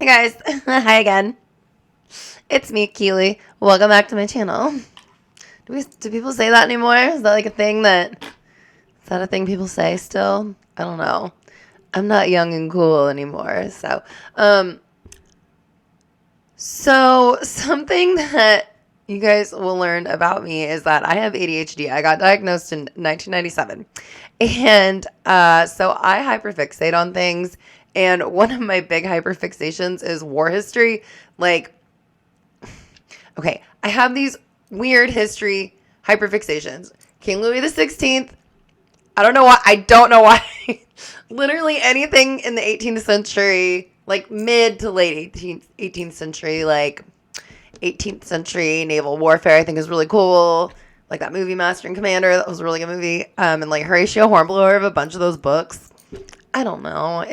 guys. Hi again. It's me, Keely. Welcome back to my channel. Do people say that anymore? Is that like a thing is that a thing people say still? I don't know. I'm not young and cool anymore. So something that you guys will learn about me is that I have ADHD. I got diagnosed in 1997. And so I hyperfixate on things. And one of my big hyperfixations is war history. Like, okay, I have these weird history hyperfixations. King Louis the 16th. I don't know why. Literally anything in the 18th century, like mid to late 18th century, like 18th century naval warfare, I think is really cool. Like that movie Master and Commander, that was a really good movie. And like Horatio Hornblower of a bunch of those books. I don't know.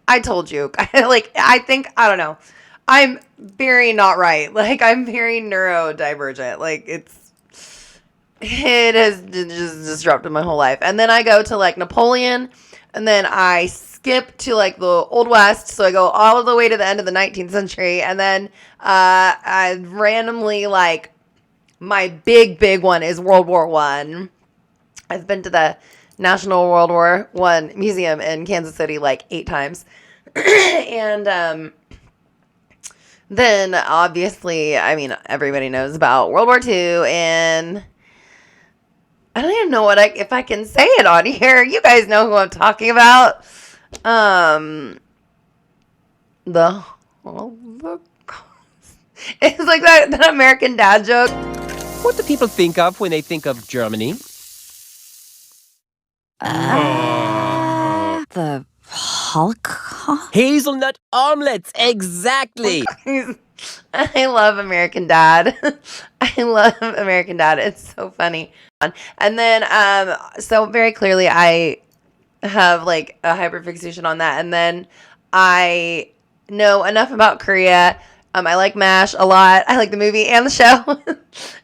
I told you. I don't know. I'm very not right. Like I'm very neurodivergent. Like it has just disrupted my whole life. And then I go to like Napoleon, and then I skip to like the Old West. So I go all the way to the end of the 19th century. And then I randomly, like, my big one is World War One. I've been to the National World War One Museum in Kansas City like 8 times. And then obviously, I mean, everybody knows about World War Two, and I don't even know if I can say it on here. You guys know who I'm talking about. The Holocaust. It's like that American Dad joke. What do people think of when they think of Germany? The Holocaust? Hazelnut omelets, exactly. I love American Dad. I love American Dad. It's so funny. And then, so very clearly I have like a hyperfixation on that. And then I know enough about Korea. I like MASH a lot. I like the movie and the show.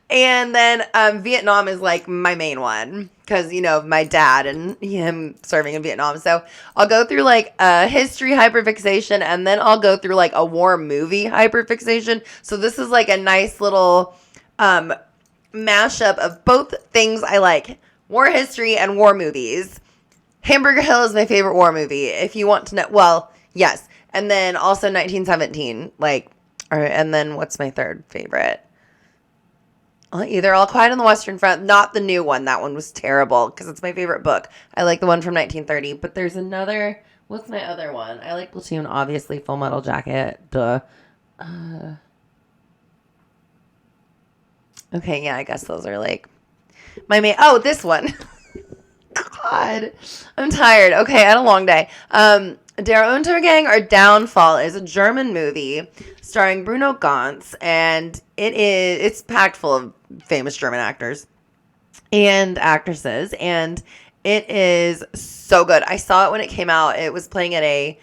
And then Vietnam is like my main one because, you know, my dad and him serving in Vietnam. So I'll go through like a history hyperfixation, and then I'll go through like a war movie hyperfixation. So this is like a nice little mashup of both things I like: war history and war movies. Hamburger Hill is my favorite war movie. If you want to know, well, yes. And then also 1917, and then what's my third favorite? Either All Quiet on the Western Front, not the new one. That one was terrible because it's my favorite book. I like the one from 1930, but there's another. What's my other one? I like Platoon, obviously. Full Metal Jacket, duh. Okay, yeah, I guess those are like my main. Oh, this one. God, I'm tired. Okay, I had a long day. Der Untergang or Downfall is a German movie starring Bruno Ganz, and it's packed full of famous German actors and actresses, and it is so good. I saw it when it came out. It was playing at a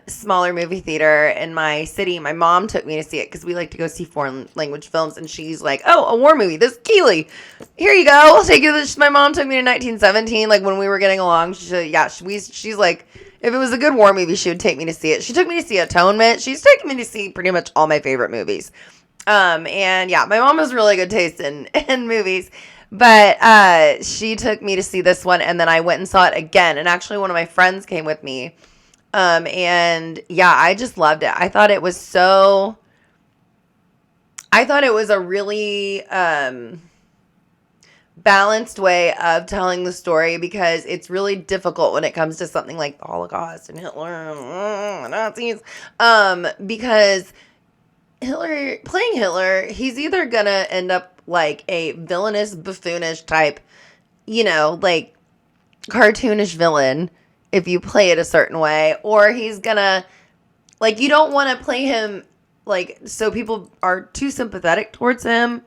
smaller movie theater in my city. My mom took me to see it because we like to go see foreign language films, and she's like, "Oh, a war movie. This is Keely. Here you go. I'll take you to this." My mom took me to 1917, like when we were getting along. She's like, if it was a good war movie, she would take me to see it. She took me to see Atonement. She's taken me to see pretty much all my favorite movies. And yeah, my mom has really good taste in movies. But she took me to see this one, and then I went and saw it again. And actually, one of my friends came with me. And yeah, I just loved it. I thought it was a really balanced way of telling the story, because it's really difficult when it comes to something like the Holocaust and Hitler and Nazis, because playing Hitler, he's either gonna end up like a villainous, buffoonish type, you know, like cartoonish villain if you play it a certain way, or he's gonna, like, you don't want to play him like so people are too sympathetic towards him,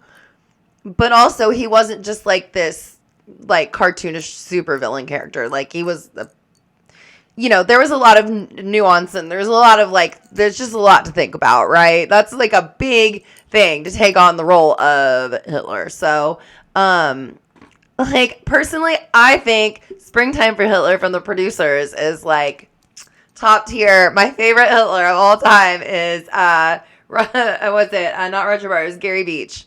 but also he wasn't just like this like cartoonish super villain character. Like he was there was a lot of nuance, and there's a lot of there's just a lot to think about, right? That's like a big thing to take on the role of Hitler. So personally, I think Springtime for Hitler from the producers is like top tier. My favorite Hitler of all time is what's it? Not Roger Moore. It was Gary Beach.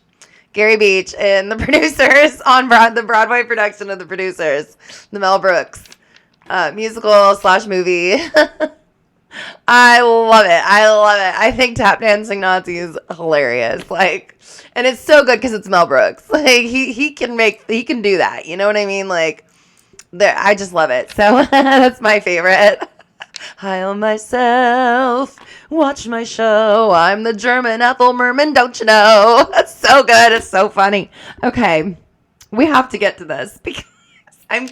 Gary Beach and the producers on the Broadway production of The Producers, the Mel Brooks musical / movie. I love it. I love it. I think tap dancing Nazi is hilarious. Like, and it's so good because it's Mel Brooks. Like he can do that. You know what I mean? Like, I just love it. So that's my favorite. Heil myself, watch my show. I'm the German Ethel Merman, don't you know? That's so good. It's so funny. Okay, we have to get to this because I'm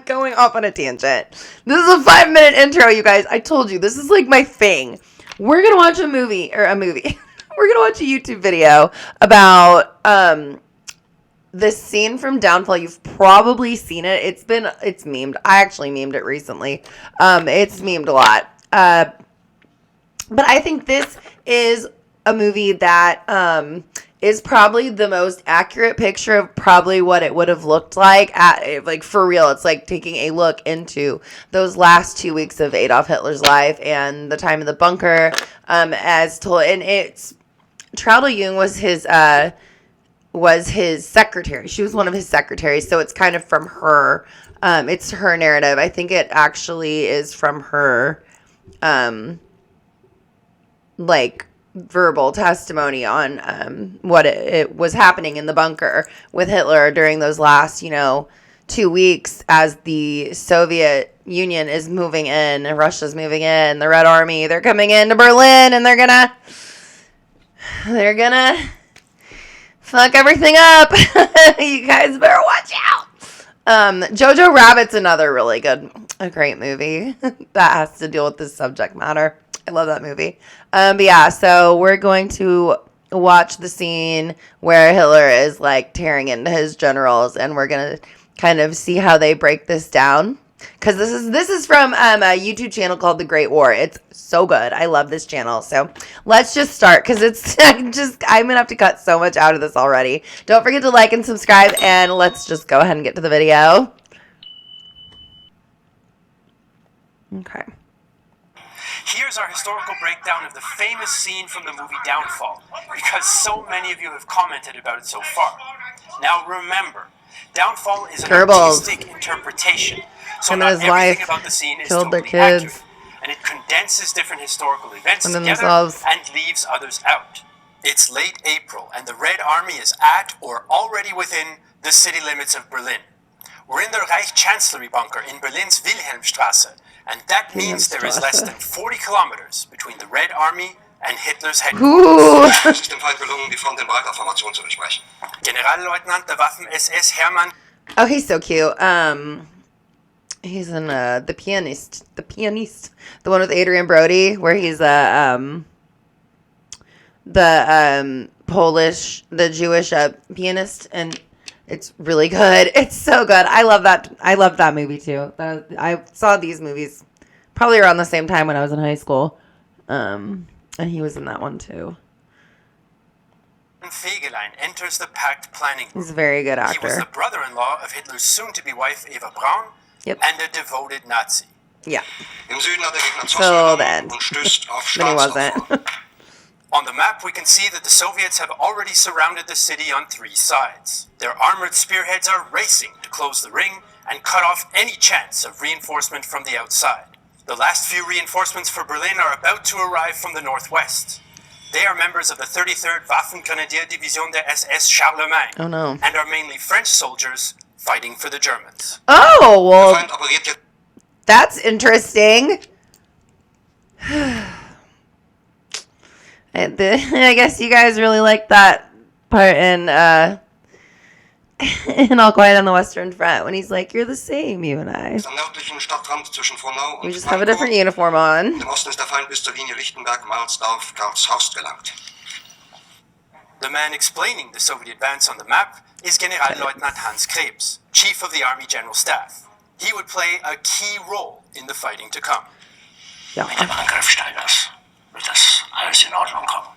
going off on a tangent. This is a 5-minute intro, you guys. I told you, this is like my thing. We're going to watch a movie. We're going to watch a YouTube video about this scene from Downfall. You've probably seen it. It's memed. I actually memed it recently. It's memed a lot. But I think this is a movie that is probably the most accurate picture of probably what it would have looked like for real. It's like taking a look into those last 2 weeks of Adolf Hitler's life and the time in the bunker, as told. And it's Traudl Jung was his secretary. She was one of his secretaries, so it's kind of from her. It's her narrative. I think it actually is from her, verbal testimony on what it was happening in the bunker with Hitler during those last, 2 weeks as the Soviet Union is moving in and Russia's moving in. The Red Army, they're coming into Berlin and they're gonna fuck everything up. You guys better watch out. Jojo Rabbit's another a great movie that has to deal with this subject matter. I love that movie. But yeah, so we're going to watch the scene where Hitler is like tearing into his generals, and we're gonna kind of see how they break this down. Because this is from a YouTube channel called The Great War. It's so good. I love this channel. So let's just start because I'm gonna have to cut so much out of this already. Don't forget to like and subscribe, and let's just go ahead and get to the video. Okay. Here's our historical breakdown of the famous scene from the movie Downfall, because so many of you have commented about it so far. Now remember, Downfall is an artistic interpretation, so Him not and his everything wife about the scene is killed their totally kids. accurate, and it condenses different historical events And together themselves. and leaves others out. It's late April, and the Red Army is at or already within the city limits of Berlin. We're in the Reich Chancellery bunker in Berlin's Wilhelmstrasse, and that means there is less than 40 kilometers between the Red Army and Hitler's headquarters. Es ist dem Feind gelungen, die Front in breiter Formation zu durchbrechen. Generalleutnant der Waffen-SS Hermann. Oh, he's so cute. He's in the pianist, the one with Adrian Brody, where he's the Jewish pianist, and it's really good. It's so good. I love that movie too. I saw these movies probably around the same time when I was in high school, and he was in that one too. Fegelein enters the pact planning group. He's a very good He was actor. the brother-in-law of Hitler's soon-to-be wife Eva Braun, Yep. and a devoted Nazi. Yeah. Im Süden hat der Gegner So Zossen then. und stößt auf Then he Staatsopfer. wasn't. On the map, we can see that the Soviets have already surrounded the city on 3 sides. Their armored spearheads are racing to close the ring and cut off any chance of reinforcement from the outside. The last few reinforcements for Berlin are about to arrive from the northwest. They are members of the 33rd Waffengrenadier Division der SS Charlemagne, Oh no. and are mainly French soldiers fighting for the Germans. Oh Der well, Feind operiert jetzt that's interesting. I guess you guys really like that part in All Quiet on the Western Front when he's like, "You're the same, you and I. am nördlichen Stadtrand zwischen Frohnau We und just have a different Frankfurt. uniform on." Im Osten ist der Feind bis zur Linie Lichtenberg-Marsdorf, Karlshorst gelangt. The man explaining the Soviet advance on the map is Generalleutnant Hans Krebs, chief of the Army General Staff. He would play a key role in the fighting to come. Ja. Angriff Steiners wird das alles in Ordnung kommen.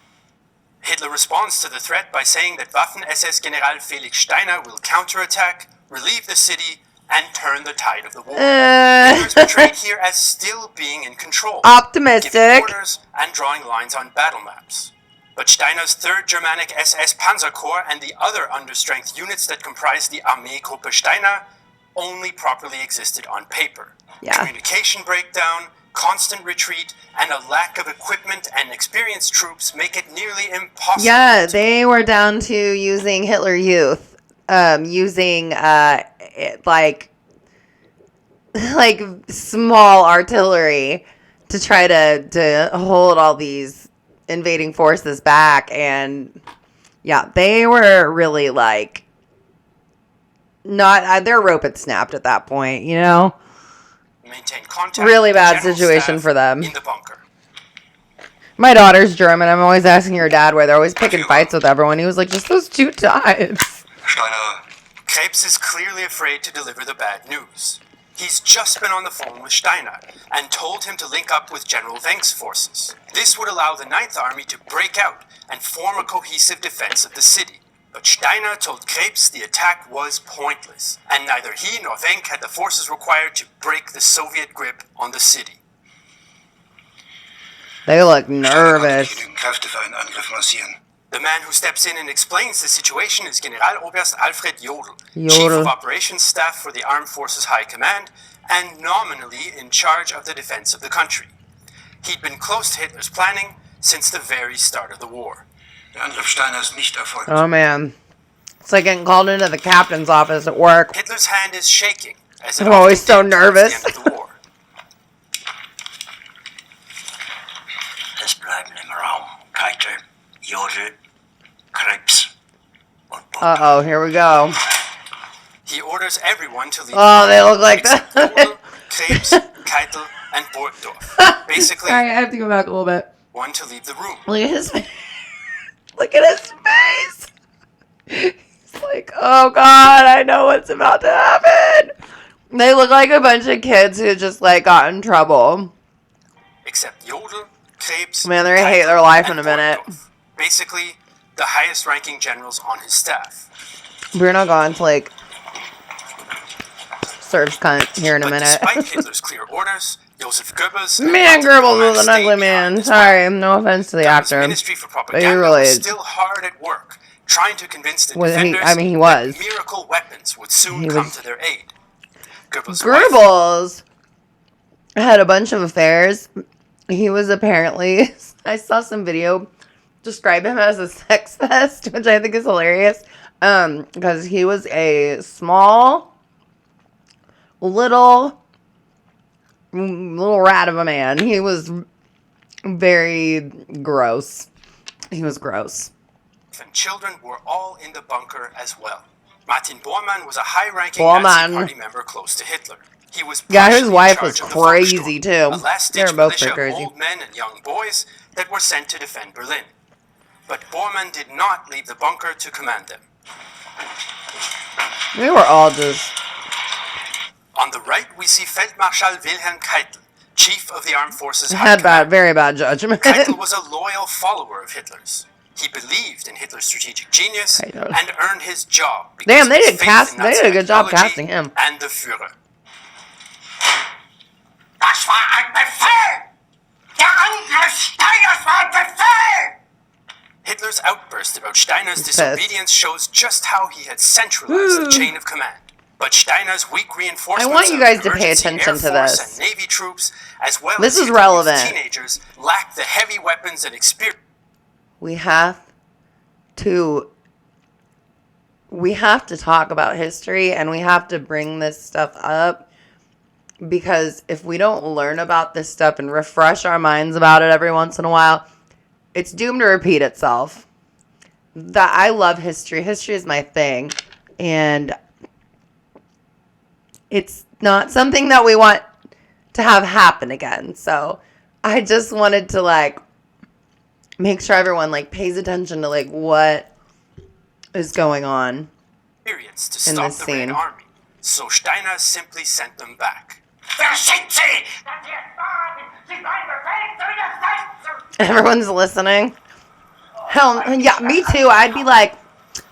Hitler responds to the threat by saying that Waffen-SS General Felix Steiner will counterattack, relieve the city, and turn the tide of the war. Hitler's portrayed here as still being in control, giving Optimistic. orders and drawing lines on battle maps. But Steiner's 3rd Germanic SS Panzer Corps and the other understrength units that comprise the Armeegruppe Steiner only properly existed on paper. Yeah. Communication breakdown, constant retreat, and a lack of equipment and experienced troops make it nearly impossible. Yeah, they were down to using Hitler Youth, using like small artillery to try to hold all these invading forces back. And yeah, they were really like not their rope had snapped at that point, you know. Maintain contact Really with the bad general situation staff for them. in the bunker. My daughter's German. I'm always asking her dad why they're always picking fights with everyone. He was like, just those 2 times. Steiner, Krebs is clearly afraid to deliver the bad news. He's just been on the phone with Steiner and told him to link up with General Wenck's forces. This would allow the Ninth Army to break out and form a cohesive defense of the city. But Steiner told Krebs the attack was pointless, and neither he nor Wenck had the forces required to break the Soviet grip on the city. They look Steiner konnte nicht nervous. genügend Kräfte für einen Angriff massieren. The man who steps in and explains the situation is Generaloberst Alfred Jodl, Chief Jodl. of Operations Staff for the Armed Forces High Command and nominally in charge of the defense of the country. He'd been close to Hitler's planning since the very start of the war. Der Angriff Steiner ist nicht erfolgt. Oh man. It's like getting called into the captain's office at work. Hitler's hand is shaking as it I'm always often so did towards nervous. the end of the war. Es bleiben im Raum Keitel, Jodl, Krebs und Bock. Uh-oh, here we go. He orders everyone to leave. Oh, they look like except that. Jodl, Krebs, Keitel, and Burgdorf. Basically, Sorry, I have to go back a little bit. one to leave the room. Look at his face. Look at his face. He's like, oh God, I know what's about to happen. They look like a bunch of kids who just like got in trouble. Except Jodl, Krebs, Man, they're gonna hate Keitel, their life in and a minute. Burgdorf. Basically, the highest ranking generals on his staff. Bruno Gaunt's like serves cunt here in a But minute. despite Hitler's clear orders, Joseph Goebbels and Man, Martin Goebbels Bormann was an stayed ugly behind man. as well. Sorry, no offense to the Goebbels' actor. Ministry for But Propaganda he really was is. still hard at work, trying to convince the Was he- defenders I mean, he was. that miracle weapons would soon He come was- to their aid. Goebbels' wife- Goebbels had a bunch of affairs. He was apparently, I saw some video describe him as a sex pest, which I think is hilarious. Because he was a small, little rat of a man. He was very gross. He was gross. and children were all in the bunker as well. Martin Bormann was a high-ranking Bormann. Nazi party member close to Hitler. He was Yeah, his partially in wife charge was of the crazy, Volkssturm, too. a last-ditch They were both militia pretty of crazy. old men and young boys that were sent to defend Berlin. But Bormann did not leave the bunker to command them. They were all just... On the right, we see Feldmarschall Wilhelm Keitel, chief of the armed forces. High had bad, Command. very bad judgment. Keitel was a loyal follower of Hitler's. He believed in Hitler's strategic genius Keitel. and earned his job. because Damn, of they his did faith cast- in they Nazi did a good job ideology casting him. And the Führer. Das war ein Befehl! Der Angriff Steiners war ein Befehl! Hitler's outburst about Steiner's He's pissed. disobedience shows just how he had centralized the chain of command. But Steiner's weak reinforcements I want you of guys to pay emergency attention Air to Force this. and Navy troops, as well This as is Hitler's relevant. teenagers, lacked the heavy weapons and experience. We have to talk about history, and we have to bring this stuff up, because if we don't learn about this stuff and refresh our minds about it every once in a while, it's doomed to repeat itself. That I love history. History is my thing, and it's not something that we want to have happen again. So I just wanted to make sure everyone pays attention to what is going on. To In stop this the scene. Red Army, so Steiner simply sent them back. Wer sind Sie? Dass Sie es wagen, sich mein Befehl zu widersetzen! Everyone's listening. Hell, yeah, me too. I'd be like,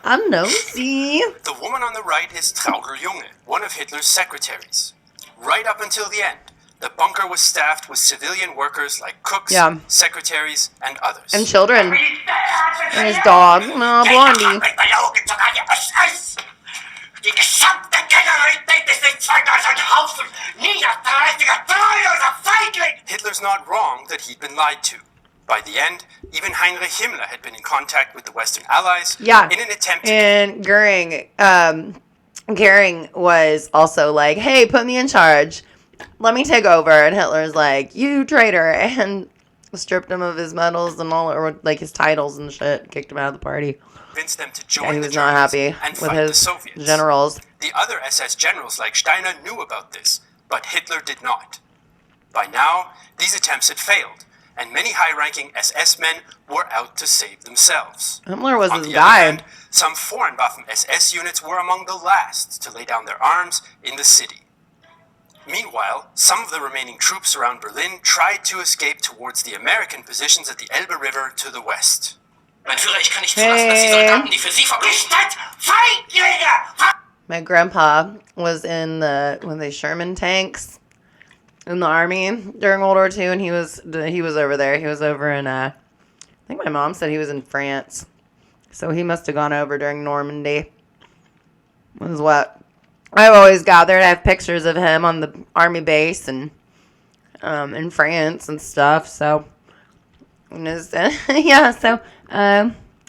I'm nosy. The woman on the right is Traudl Junge, one of Hitler's secretaries. Right up until the end, the bunker was staffed with civilian workers like cooks, Yeah. secretaries, and others. And children. And his dog. No, Blondie. Die gesamte Generalität ist nichts weiter als ein Haufen niederträchtiger, treuloser Feigling! Hitler's not wrong that he'd been lied to. By the end, even Heinrich Himmler had been in contact with the Western Allies Yeah. in an attempt to... And Goering was also like, hey, put me in charge. Let me take over. And Hitler's like, you traitor. And stripped him of his medals and all, or like his titles and shit. Kicked him out of the party. convince them to And join he the was not Germans happy and with fight the his Soviets. generals. The other SS generals like Steiner knew about this, but Hitler did not. By now, these attempts had failed, and many high-ranking SS men were out to save themselves. Himmler was On his the guy. other hand, some foreign Waffen SS units were among the last to lay down their arms in the city. Meanwhile, some of the remaining troops around Berlin tried to escape towards the American positions at the Elbe River to the west. Mein Führer, ich kann nicht zulassen, dass die Soldaten, die für Sie verpflichtet, Feiglinge! My grandpa was in one of the Sherman tanks in the army during World War II, and he was over there. He was over in I think my mom said he was in France, so he must have gone over during Normandy. Was what I've always gathered. I have pictures of him on the army base and in France and stuff. So yeah. So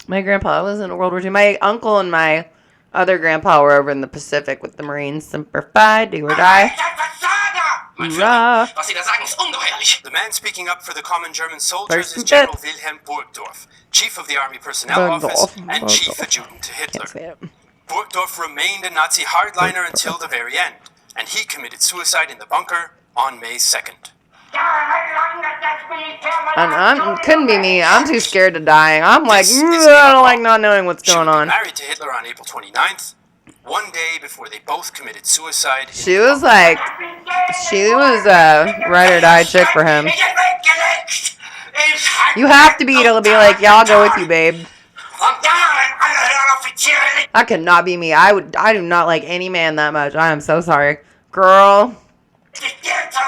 my grandpa was in World War II. My uncle and my other grandpa were over in the Pacific with the Marines. Semper Fi, do or die. Mein Hoorah. Führer, was Sie da sagen, ist ungeheuerlich. The man speaking up for the common German soldiers First is and General fifth. Wilhelm Burgdorf, chief of the Army Personnel Office and chief Burgdorf. adjutant to Hitler. Can't say it. Burgdorf remained a Nazi hardliner until the very end, and he committed suicide in the bunker on May 2nd. And couldn't be me. I'm too scared to dying. I'm like, This is I don't Eva like Braun. not knowing what's She going would be on. married to Hitler on April 29th, one day before they both committed suicide. in She the was bunker. like, she was a ride or die chick for him. You have to be to be like, yeah, I'll go with you, babe. That could not be me. I do not like any man that much. I am so sorry. Girl.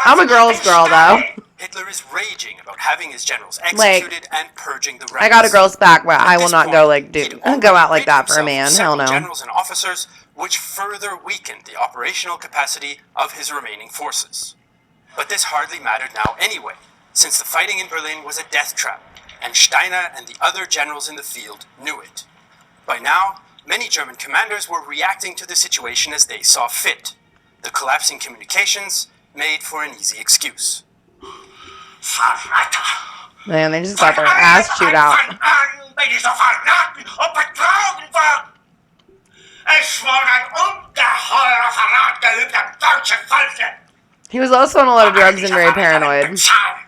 I'm a girl's girl, though. Hitler is raging about having his generals executed and purging the ranks. I got a girl's back, but I At will this not point, go like, he'd dude, already go out like rid that for a himself man. of Hell several no. generals and officers, which further weakened the operational capacity of his remaining forces. But this hardly mattered now anyway, since the fighting in Berlin was a death trap, and Steiner and the other generals in the field knew it. By now, many German commanders were reacting to the situation as they saw fit. The collapsing communications made for an easy excuse. Verräter! Man, they just got their ass chewed out. Von an bin ich so verraten und betrogen worden. Es wurde ein ungeheurer Verrat geübt am deutschen Volke. He was also on a lot of drugs and very paranoid. Bezahlen.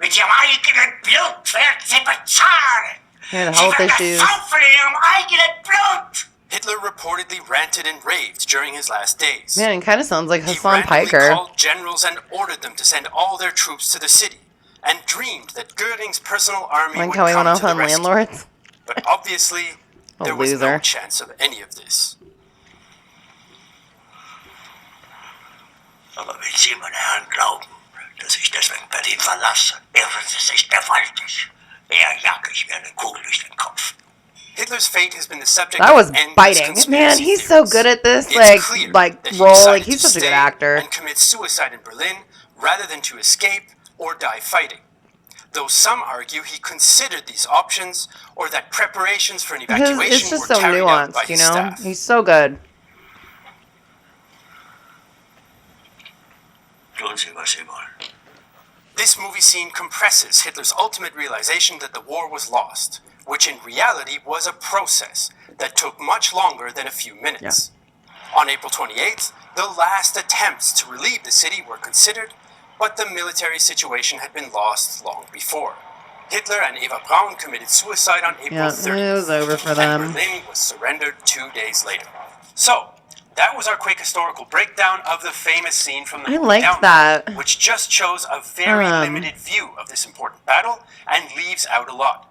Mit ihrem eigenen Blut werden sie bezahlen. He had Sie health werden issues. saufen in ihrem eigenen Blut. Hitler reportedly ranted and raved during his last days. Man, it kind of sounds like He Hassan randomly Piker. called generals and ordered them to send all their troops to the city, and dreamed that Goering's personal army Like would how he come went to off the on rescue. landlords. But obviously, A there was no loser. chance of any of this. Aber wenn Sie, meine Herren, glauben, dass ich deswegen Berlin verlasse, irren Sie sich gewaltig. Eher jag ich mir eine Kugel durch den Kopf. Hitler's fate has been the subject That was of endless biting. conspiracy Man, he's so theories. good at this, It's clear like that he role. decided Like he's to such a good stay actor. and commit suicide in Berlin rather than to escape or die fighting. Though some argue he considered these options, or that preparations for an Because evacuation it's just were so carried out by nuanced, you his know? staff. He's so good. Tun Sie, was Sie wollen. This movie scene compresses Hitler's ultimate realization that the war was lost, which in reality was a process that took much longer than a few minutes. On April 28th, the last attempts to relieve the city were considered, but the military situation had been lost long before. Hitler and Eva Braun committed suicide on April Yeah, 30th. it was over for and them. Berlin was surrendered 2 days later. So, that was our quick historical breakdown of the famous scene from the I movie liked Down, that. which just shows a very limited view of this important battle and leaves out a lot.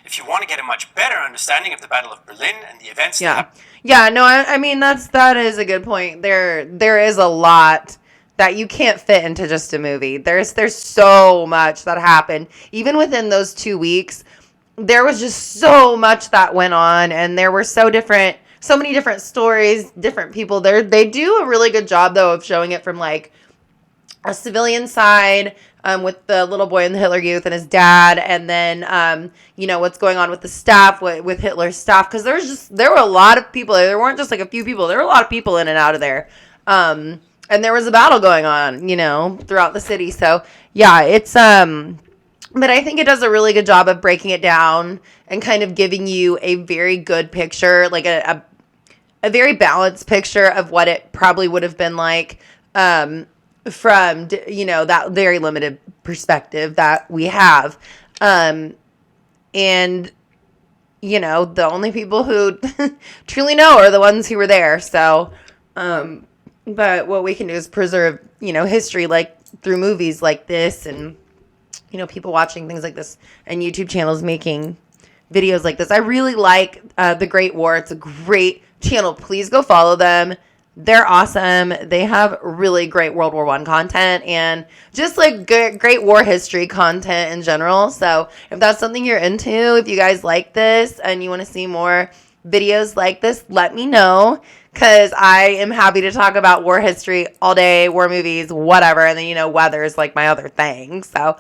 If you want to get a much better understanding of the Battle of Berlin and the events Yeah, no, I mean that is a good point. There is a lot that you can't fit into just a movie. There's so much that happened. Even within those 2 weeks, there was just so much that went on, and there were so many different stories, different people. They do a really good job though of showing it from like a civilian side, with the little boy in the Hitler Youth and his dad, and then what's going on with the staff, with Hitler's staff, because there were a lot of people. There weren't just like a few people. There were a lot of people in and out of there, and there was a battle going on, throughout the city. So yeah, it's but I think it does a really good job of breaking it down and kind of giving you a very good picture, like a very balanced picture of what it probably would have been like. From that very limited perspective that we have, and the only people who truly know are the ones who were there. So but what we can do is preserve history, like through movies like this, and people watching things like this, and YouTube channels making videos like this. I really like The Great War. It's a great channel. Please go follow them. They're awesome. They have really great World War I content and just like great war history content in general. So if that's something you're into, if you guys like this and you want to see more videos like this, let me know, because I am happy to talk about war history all day, war movies, whatever. And then, weather is like my other thing. So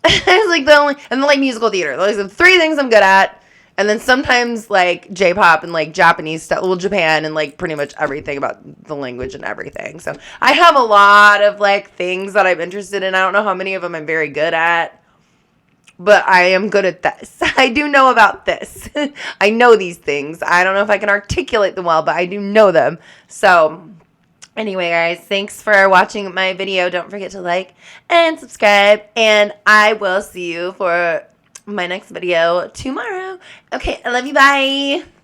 it's like and then like musical theater. Those are the 3 things I'm good at. And then sometimes like J-pop and like Japanese stuff, well, Japan, and like pretty much everything about the language and everything. So I have a lot of like things that I'm interested in. I don't know how many of them I'm very good at, but I am good at this. I do know about this. I know these things. I don't know if I can articulate them well, but I do know them. So anyway, guys, thanks for watching my video. Don't forget to like and subscribe, and I will see you for my next video tomorrow. Okay, I love you. Bye.